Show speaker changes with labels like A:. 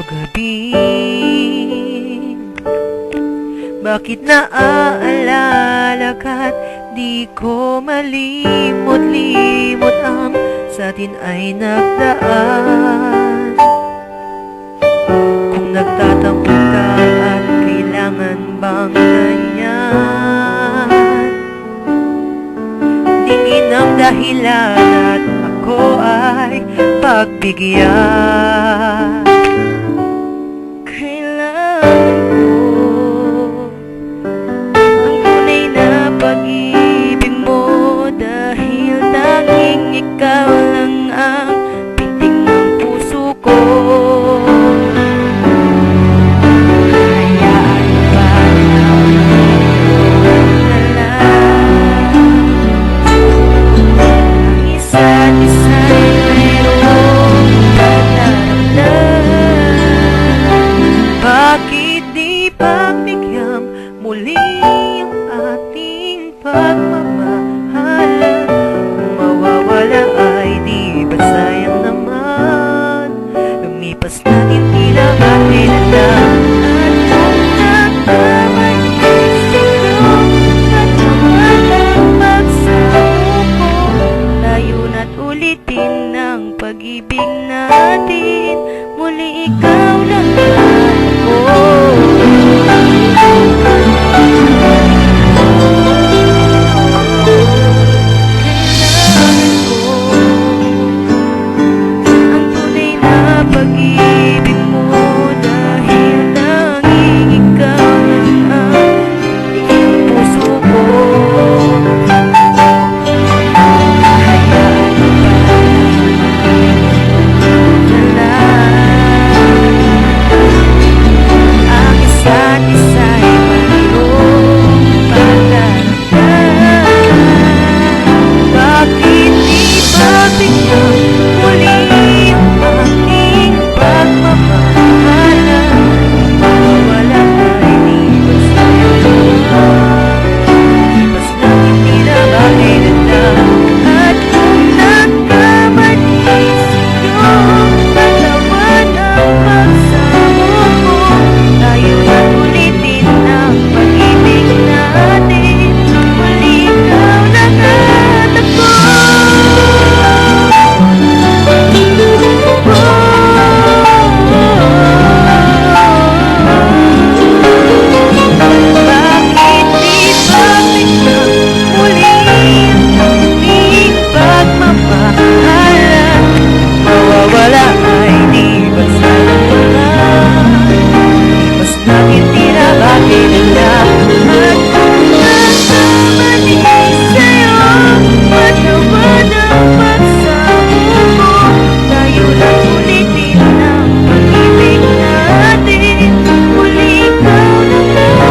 A: gabi. Bakit naaalala ka't di ko malimot-limot ang sa atin ay nagdaan. Kung nagtatampo ka at kailangan bang ganyan, dingin ang dahilan at ako ay pagbigyan. Kailangan ko ang tunay na pag-ibig mo, dahil tanging ikaw lang ang pintig ng puso ko. Hayaan pa na ang isa't isa'y mayroong pagdaramdam. Bakit di pagbigyan muli ang ating pagmamahalan? Kung mawawala ay di ba't sayang naman? Lumipas natin tila kailan lang. At kung nagkamaisip ko, at naman ang pagsamo ko, tayo na't ulitin ang pag-ibig natin. Muli ikaw lang at ako. Pag-ibig mo, dahil tanging ikaw lang ang puso ko. Hayaan pa ang isa't isa'y mayroong pagdaramdam. Bakit di pagbigyan muli ang ating pagmamahalan? Mawawala ay di ba't sayang naman? Lipas natin tila ba kailan lang. At kung nagkamaisip ko, matawan ang pagsamo ko, tayo na ulitin ang pag-ibig natin. Muli ikaw lang at ako. Bakit di pagbigyan muli ang ating pagmamahalan? Mawawala ay di ba't sayang naman? Lipas natin tila ba kailan lang. At kung nagkamali sa'yo, matawan ang pagsamo ko, tayo na ulitin ang pag-ibig natin. Muli ikaw lang at ako.